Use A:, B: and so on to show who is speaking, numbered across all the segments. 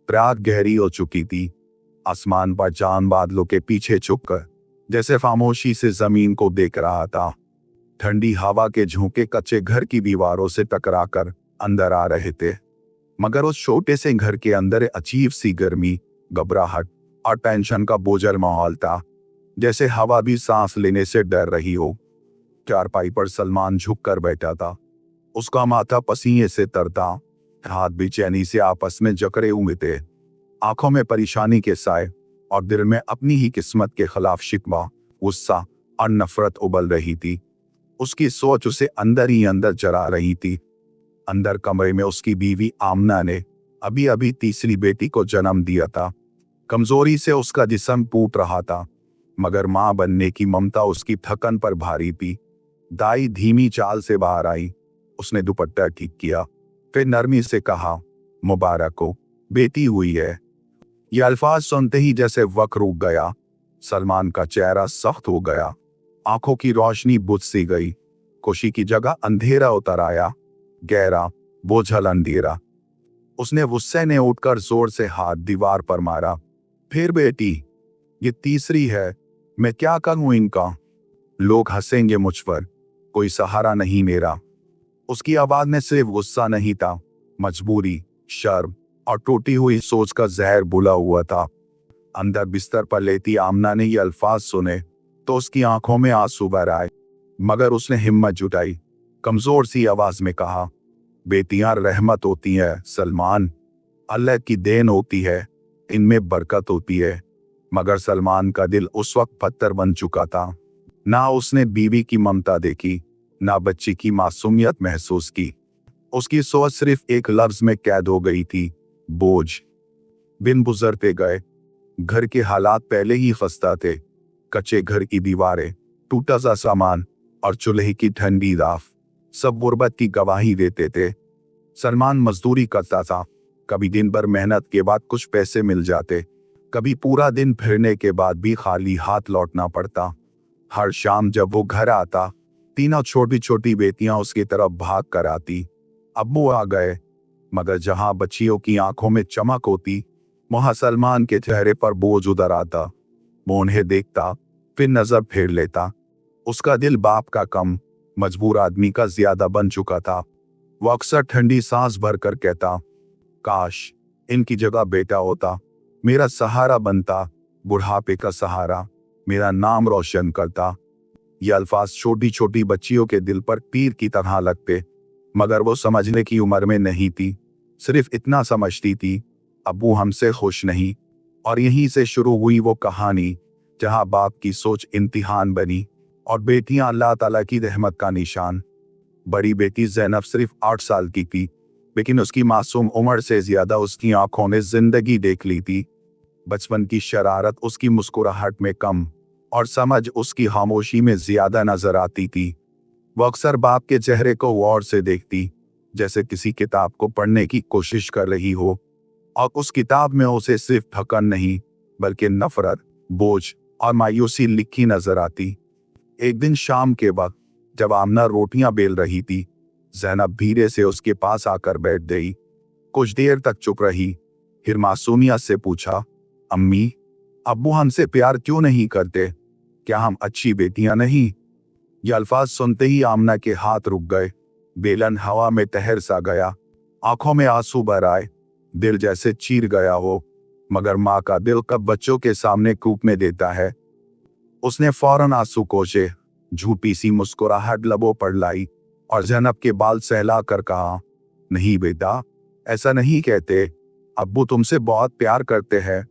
A: रात गहरी हो चुकी थी। आसमान पर चांद बादलों के पीछे छुपकर जैसे खामोशी से जमीन को देख रहा था। ठंडी हवा के झोंके कच्चे घर की दीवारों से टकराकर अंदर आ रहे थे, मगर उस छोटे से घर के अंदर अजीब सी गर्मी, घबराहट और टेंशन का बोझल माहौल था, जैसे हवा भी सांस लेने से डर रही हो। चारपाई पर सलमान झुक कर बैठा था। उसका माथा पसीने से तरता, हाथ बेचैनी से आपस में जकड़े हुए थे। आंखों में परेशानी के साए और दिल में अपनी ही किस्मत के खिलाफ शिकवा, गुस्सा और नफरत उबल रही थी। उसकी सोच उसे अंदर ही अंदर जला रही थी। अंदर कमरे में उसकी बीवी आमना ने अभी अभी तीसरी बेटी को जन्म दिया था। कमजोरी से उसका जिस्म टूट रहा था, मगर मां बनने की ममता उसकी थकन पर भारी थी। दाई धीमी चाल से बाहर आई। उसने दुपट्टा ठीक किया, फिर नरमी से कहा, मुबारक हो, बेटी हुई है। ये अल्फाज सुनते ही जैसे वक्त रुक गया। सलमान का चेहरा सख्त हो गया, आंखों की रोशनी बुझ सी गई। खुशी की जगह अंधेरा उतर आया, गहरा बोझल अंधेरा। उसने गुस्से ने उठकर जोर से हाथ दीवार पर मारा। फिर बेटी, ये तीसरी है, मैं क्या करूं इनका? लोग हंसेंगे मुझ पर, कोई सहारा नहीं मेरा। उसकी आवाज में सिर्फ गुस्सा नहीं था, मजबूरी, शर्म और टूटी हुई सोच का जहर बुला हुआ था। अंदर बिस्तर पर लेटी आमना ने ये अल्फाज सुने तो उसकी आंखों में आंसू भर आए, मगर उसने हिम्मत जुटाई। कमजोर सी आवाज में कहा, बेटियां रहमत होती हैं सलमान, अल्लाह की देन होती है, इनमें बरकत होती है। मगर सलमान का दिल उस वक्त पत्थर बन चुका था। ना उसने बीवी की ममता देखी, ना बच्ची की मासूमियत महसूस की। उसकी सोच सिर्फ एक लफ्ज में कैद हो गई थी, बोझ। दिन गुजरते गए। घर के हालात पहले ही खस्ता थे। कच्चे घर की दीवारें, टूटा सा सामान और चूल्हे की ठंडी राख सब गुर्बत की गवाही देते थे। सलमान मजदूरी करता था। कभी दिन भर मेहनत के बाद कुछ पैसे मिल जाते, कभी पूरा दिन फिरने के बाद भी खाली हाथ लौटना पड़ता। हर शाम जब वो घर आता, तीनों छोटी छोटी बेटियां उसकी तरफ भाग कर आती, अब्बू आ गए। मगर जहां बच्चियों की आंखों में चमक होती, वहां सलमान के चेहरे पर बोझ उतर आता। वो उन्हें देखता, फिर नजर फेर लेता। उसका दिल बाप का कम, मजबूर आदमी का ज्यादा बन चुका था। वो अक्सर ठंडी सांस भरकर कहता, काश इनकी जगह बेटा होता, मेरा सहारा बनता, बुढ़ापे का सहारा, मेरा नाम रोशन करता। ये अल्फाज छोटी छोटी बच्चियों के दिल पर तीर की तरह लगते, मगर वो समझने की उम्र में नहीं थी। सिर्फ इतना समझती थी, अब्बू हमसे खुश नहीं। और यहीं से शुरू हुई वो कहानी जहां बाप की सोच इम्तिहान बनी और बेटियां अल्लाह ताला की रहमत का निशान। बड़ी बेटी ज़ैनब सिर्फ 8 साल की थी, लेकिन उसकी मासूम उम्र से ज्यादा उसकी आंखों ने जिंदगी देख ली थी। बचपन की शरारत उसकी मुस्कुराहट में कम और समझ उसकी खामोशी में ज्यादा नजर आती थी। वो अक्सर बाप के चेहरे को गौर से देखती, जैसे किसी किताब को पढ़ने की कोशिश कर रही हो, और उस किताब में उसे सिर्फ थकन नहीं बल्कि नफरत, बोझ और मायूसी लिखी नजर आती। एक दिन शाम के वक्त जब आमना रोटियां बेल रही थी, ज़ैनब धीरे से उसके पास आकर बैठ गई। कुछ देर तक चुप रही, फिर मासूमियत से पूछा, अम्मी, अब्बू हमसे प्यार क्यों नहीं करते? क्या हम अच्छी बेटियां नहीं? ये अल्फाज सुनते ही आमना के हाथ रुक गए। बेलन हवा में तहर सा गया, आंखों में आंसू भर आए, दिल जैसे चीर गया हो। मगर माँ का दिल कब बच्चों के सामने कूपने देता है। उसने फौरन आंसू पोंछे, झूठी सी मुस्कुराहट लबों पर लाई और ज़ैनब के बाल सहला कर कहा, नहीं बेटा, ऐसा नहीं कहते। अब्बू तुमसे बहुत प्यार करते हैं,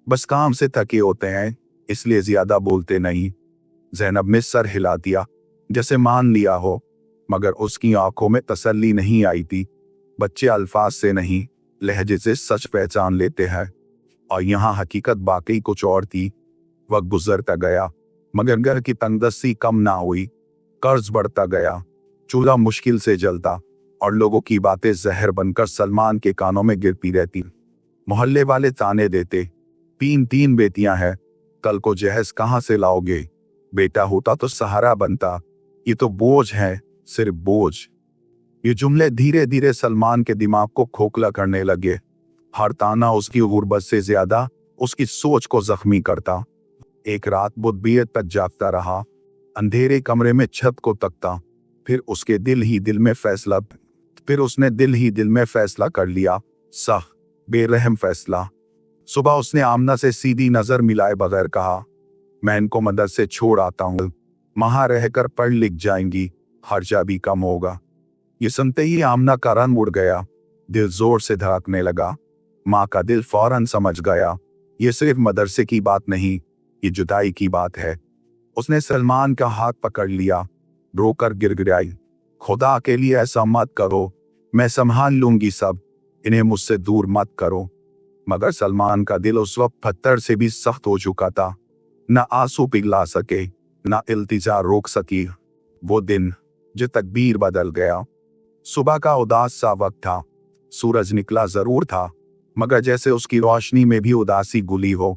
A: बस काम से थके होते हैं, इसलिए ज्यादा बोलते नहीं। ज़ैनब ने सर हिला दिया, जैसे मान लिया हो, मगर उसकी आंखों में तसल्ली नहीं आई थी। बच्चे अल्फाज से नहीं, लहजे से सच पहचान लेते हैं, और यहाँ हकीकत बाकी कुछ और थी। वक्त गुजरता गया, मगर घर की तंगदस्ती कम ना हुई। कर्ज बढ़ता गया, चूल्हा मुश्किल से जलता, और लोगों की बातें जहर बनकर सलमान के कानों में गिरती रहती। मोहल्ले वाले ताने देते, 3 बेटियां हैं, कल को जहेज कहाँ से लाओगे? बेटा होता तो सहारा बनता, ये तो बोझ है, सिर्फ बोझ। ये जुमले धीरे धीरे सलमान के दिमाग को खोखला करने लगे। हर ताना उसकी गुर्बत से ज्यादा उसकी सोच को जख्मी करता। एक रात वो देर तक जागता रहा, अंधेरे कमरे में छत को तकता। फिर उसने दिल ही दिल में फैसला कर लिया, सह बेरहम फैसला। सुबह उसने आमना से सीधी नजर मिलाए बगैर कहा, मैं इनको मदद से छोड़ आता हूँ, वहां रहकर पढ़ लिख जाएंगी, खर्चा भी कम होगा। ये सुनते ही आमना का रंग उड़ गया, दिल जोर से धड़कने लगा। माँ का दिल फौरन समझ गया, ये सिर्फ मदरसे की बात नहीं, ये जुदाई की बात है। उसने सलमान का हाथ पकड़ लिया, रोकर गिड़गिड़ाई, खुदा के लिए ऐसा मत करो, मैं संभाल लूंगी सब, इन्हें मुझसे दूर मत करो। मगर सलमान का दिल उस वक्त पत्थर से भी सख्त हो चुका था। न आंसू पिघला सके, न इल्तिजा रोक सकी। वो दिन जो तकदीर बदल गया। सुबह का उदास सा वक्त था, सूरज निकला जरूर था, मगर जैसे उसकी रोशनी में भी उदासी घुली हो।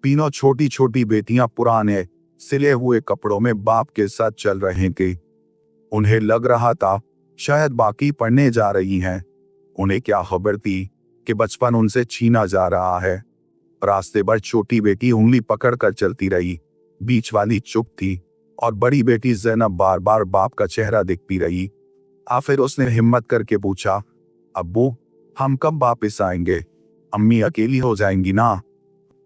A: तीनों छोटी छोटी बेटियां पुराने सिले हुए कपड़ों में बाप के साथ चल रही थी। उन्हें लग रहा था शायद बाकी पढ़ने जा रही हैं। उन्हें क्या खबर थी कि बचपन उनसे छीना जा रहा है। रास्ते पर छोटी बेटी उंगली पकड़कर चलती रही, बीच वाली चुप थी और बड़ी बेटी ज़ैनब बार बार बाप का चेहरा देखती रही। आखिर उसने हिम्मत करके पूछा, अब्बू हम कब वापिस आएंगे, अम्मी अकेली हो जाएंगी ना?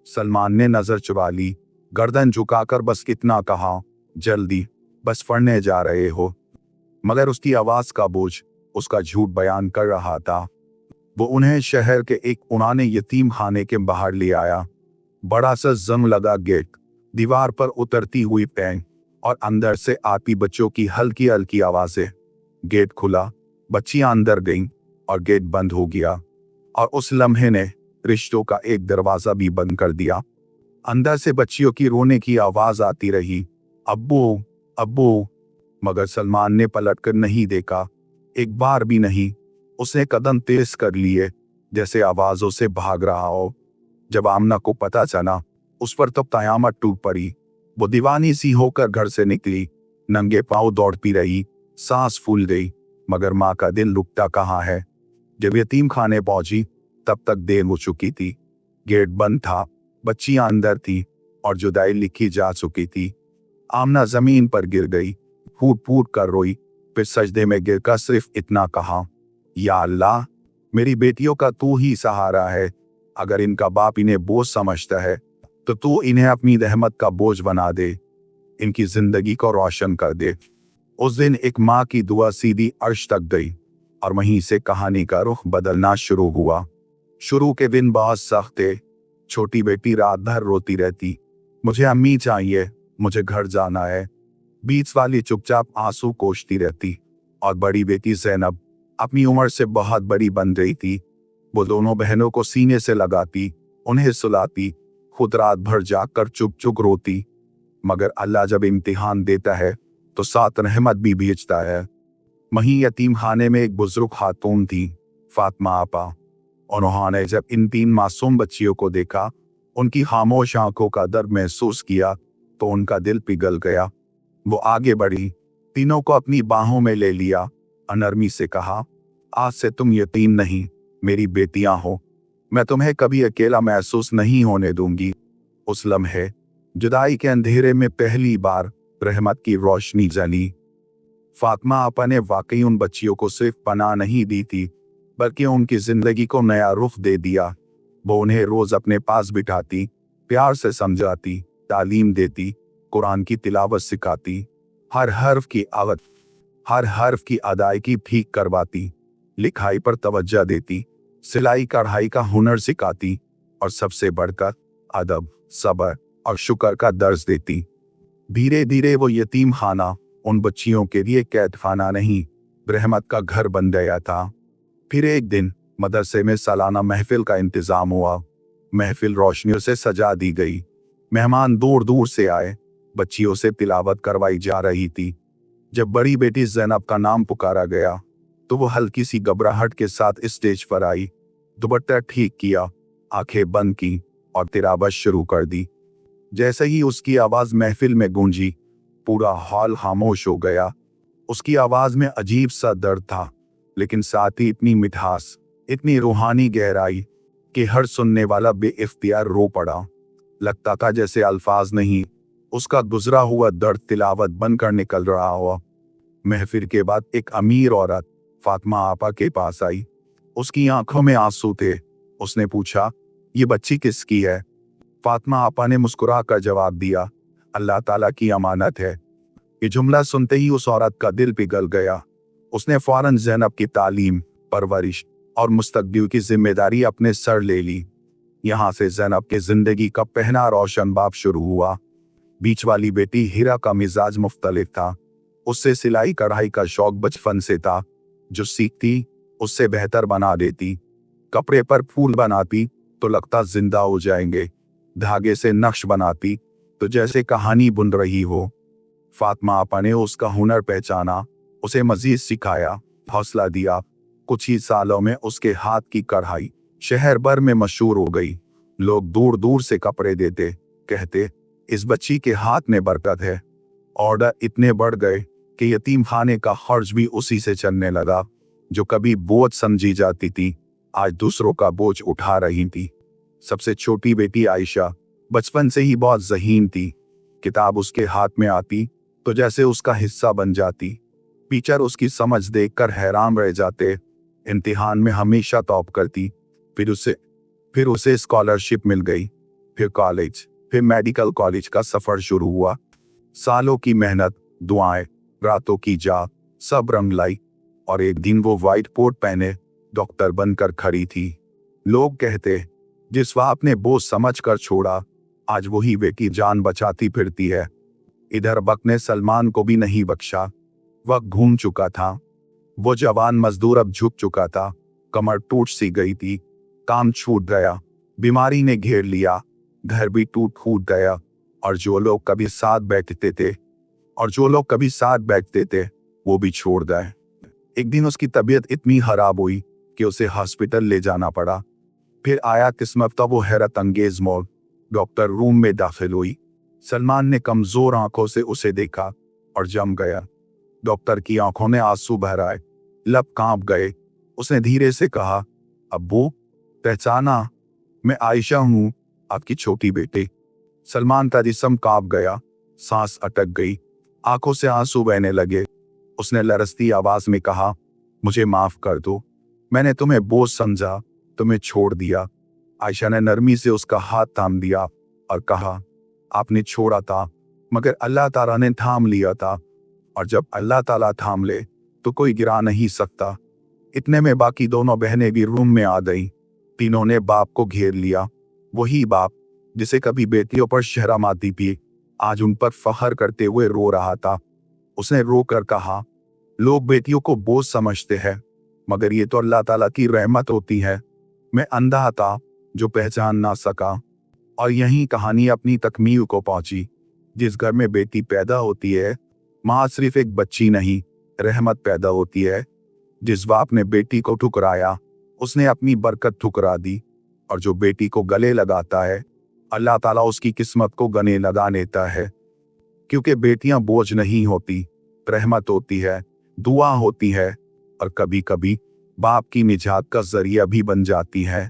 A: सलमान ने नजर चुरा ली, गर्दन झुकाकर बस इतना कहा, जल्दी, बस पढ़ने जा रहे हो। मगर उसकी आवाज का बोझ उसका झूठ बयान कर रहा था। वो उन्हें शहर के एक पुराने यतीम खाने के बाहर ले आया। बड़ा सा जंग लगा गेट, दीवार पर उतरती हुई पैंग और अंदर से आती बच्चों की हल्की हल्की आवाजें। गेट खुला, बच्चियां अंदर गईं और गेट बंद हो गया। और उस लम्हे ने रिश्तों का एक दरवाजा भी बंद कर दिया। अंदर से बच्चियों की रोने की आवाज आती रही, अब्बू अब्बू। मगर सलमान ने पलटकर नहीं देखा, एक बार भी नहीं। उसने कदम तेज कर लिए, जैसे आवाजों से भाग रहा हो। जब आमना को पता चला, उस पर तो कयामत टूट पड़ी। वो दीवानी सी होकर घर से निकली, नंगे पांव दौड़ती रही, सांस फूल गई, मगर माँ का दिल रुकता कहाँ है। जब यतीम खाने पहुंची तब तक देर हो चुकी थी। गेट बंद था, बच्चियां अंदर थी और जुदाई लिखी जा चुकी थी। आमना जमीन पर गिर गई, फूट फूट कर रोई, फिर सजदे में गिरकर सिर्फ इतना कहा, या अल्लाह, मेरी बेटियों का तू ही सहारा है। अगर इनका बाप इन्हें बोझ समझता है तो तू इन्हें अपनी रहमत का बोझ बना दे, इनकी जिंदगी को रोशन कर दे। उस दिन एक माँ की दुआ सीधी अर्श तक गई और वहीं से कहानी का रुख बदलना शुरू हुआ। शुरू के दिन बहुत सख्त थे। छोटी बेटी रात भर रोती रहती, मुझे अम्मी चाहिए, मुझे घर जाना है। बीच वाली चुपचाप आंसू पोंछती रहती और बड़ी बेटी ज़ैनब अपनी उम्र से बहुत बड़ी बन रही थी। वो दोनों बहनों को सीने से लगाती, उन्हें सुलाती, खुद रात भर जागकर चुप चुप रोती। मगर अल्लाह जब इम्तिहान देता है तो साथ रहमत भी भेजता है। वहीं यतीम खाने में एक बुजुर्ग खातून थी, फातिमा आपा। उन्होंने जब इन 3 मासूम बच्चियों को देखा, उनकी खामोश आंखों का दर्द महसूस किया तो उनका दिल पिघल गया। वो आगे बढ़ी, तीनों को अपनी बाहों में ले लिया, अनरमी से कहा, आज से तुम यतीम नहीं, मेरी बेटियां हो। मैं तुम्हें कभी अकेला महसूस नहीं होने दूंगी। उस लम्हे जुदाई के अंधेरे में पहली बार रहमत की रोशनी जली। फातिमा आपा ने वाकई उन बच्चियों को सिर्फ पनाह नहीं दी थी, बल्कि उनकी जिंदगी को नया रुख दे दिया। वो उन्हें रोज अपने पास बिठाती, प्यार से समझाती, तालीम देती, कुरान की तिलावत सिखाती, हर हर्फ की अदायगी ठीक करवाती, लिखाई पर तवज्जो देती, सिलाई कढ़ाई का हुनर सिखाती और सबसे बढ़कर अदब, सब्र और शुक्र का दर्ज देती। धीरे धीरे वो यतीम खाना उन बच्चियों के लिए कैद खाना नहीं, रहमत का घर बन गया था। फिर एक दिन मदरसे में सालाना महफिल का इंतजाम हुआ। महफिल रोशनियों से सजा दी गई। मेहमान दूर दूर से आए, बच्चियों से तिलावत करवाई जा रही थी। जब बड़ी बेटी ज़ैनब का नाम पुकारा गया तो वो हल्की सी घबराहट के साथ स्टेज पर आई, दुपट्टा ठीक किया, आंखें बंद की और तिलावत शुरू कर दी। जैसे ही उसकी आवाज महफिल में गूंजी, पूरा हॉल खामोश हो गया। उसकी आवाज में अजीब सा दर्द था, लेकिन साथ ही इतनी मिठास, इतनी रूहानी गहराई कि हर सुनने वाला बेइख्तियार रो पड़ा। लगता था जैसे अल्फाज नहीं, उसका गुजरा हुआ दर्द तिलावत बनकर निकल रहा हो। महफिल के बाद एक अमीर औरत फातिमा आपा के पास आई। उसकी आंखों में आंसू थे। उसने पूछा, ये बच्ची किसकी है? फातिमा आपा ने मुस्कुरा कर जवाब दिया, अल्लाह ताला की अमानत है। ये जुमला सुनते ही उस औरत का दिल पिघल गया। उसने फौरन ज़ैनब की तालीम, परवरिश और मुस्तकबिल की जिम्मेदारी अपने सर ले ली। यहाँ से ज़ैनब की जिंदगी का पहला रोशन बाब शुरू हुआ। बीच वाली बेटी हीरा का मिजाज मुख्तलिफ था। उससे सिलाई कढ़ाई का शौक बचपन से था। जो सीखती उससे बेहतर बना देती। कपड़े पर फूल बनाती तो लगता जिंदा हो जाएंगे। धागे से नक्श बनाती तो जैसे कहानी बुन रही हो। फातिमा आपा ने उसका हुनर पहचाना, उसे मजीद सिखाया, हौसला दिया। कुछ ही सालों में उसके हाथ की कढ़ाई शहर भर में मशहूर हो गई। लोग दूर दूर से कपड़े देते, कहते इस बच्ची के हाथ में बरकत है। ऑर्डर इतने बढ़ गए कि यतीम खाने का खर्च भी उसी से चलने लगा। जो कभी बोझ समझी जाती थी, आज दूसरों का बोझ उठा रही थी। सबसे छोटी बेटी आयशा बचपन से ही बहुत ज़हीन थी। किताब उसके हाथ में आती तो जैसे उसका हिस्सा बन जाती। टीचर उसकी समझ देखकर हैरान रह जाते। इम्तिहान में हमेशा टॉप करती। फिर उसे स्कॉलरशिप मिल गई। फिर कॉलेज, फिर मेडिकल कॉलेज का सफर शुरू हुआ। सालों की मेहनत, दुआएं, रातों की जाग, सब रंग लाई और एक दिन वो व्हाइट कोट पहने डॉक्टर बनकर खड़ी थी। लोग कहते, जिस बाप ने बोझ समझ कर छोड़ा, आज वही बेटी जान बचाती फिरती है। इधर वक्त ने सलमान को भी नहीं बख्शा। वक्त घूम चुका था। वो जवान मजदूर अब झुक चुका था। कमर टूट सी गई थी। काम छूट गया। बीमारी ने घेर लिया। घर भी टूट फूट गया। और जो लोग कभी साथ बैठते थे वो भी छोड़ गए। एक दिन उसकी तबीयत इतनी खराब हुई कि उसे हॉस्पिटल ले जाना पड़ा। फिर आया किस्मत का वो हैरत अंगेज मौत। डॉक्टर रूम में दाखिल हुई। सलमान ने कमजोर आंखों से उसे देखा और जम गया। डॉक्टर की आंखों में आंसू बह आए, लब कांप गए। उसने धीरे से कहा, अब्बू, पहचाना? मैं आयशा हूं, आपकी छोटी बेटी। सलमान का जिस्म कांप गया, सांस अटक गई, आंखों से आंसू बहने लगे। उसने लरसती आवाज में कहा, मुझे माफ कर दो, मैंने तुम्हें बोझ समझा, तुम्हें छोड़ दिया। आयशा ने नरमी से उसका हाथ थाम दिया और कहा, आपने छोड़ा था मगर अल्लाह ताला ने थाम लिया था, और जब अल्लाह ताला थाम ले तो कोई गिरा नहीं सकता। इतने में बाकी दोनों बहनें भी रूम में आ गईं। तीनों ने बाप को घेर लिया। वही बाप जिसे कभी बेटियों पर शर्म आती थी, आज उन पर फख्र करते हुए रो रहा था। उसने रो कर कहा, लोग बेटियों को बोझ समझते हैं मगर ये तो अल्लाह ताला की रहमत होती है। मैं अंधा था जो पहचान ना सका। और यही कहानी अपनी तकमील को पहुंची। जिस घर में बेटी पैदा होती है, माँ सिर्फ एक बच्ची नहीं, रहमत पैदा होती है। जिस बाप ने बेटी को ठुकराया, उसने अपनी बरकत ठुकरा दी। और जो बेटी को गले लगाता है, अल्लाह ताला उसकी किस्मत को गले लगा लेता है। क्योंकि बेटियां बोझ नहीं होती, रहमत होती है, दुआ होती है और कभी कभी बाप की निजात का जरिया भी बन जाती है।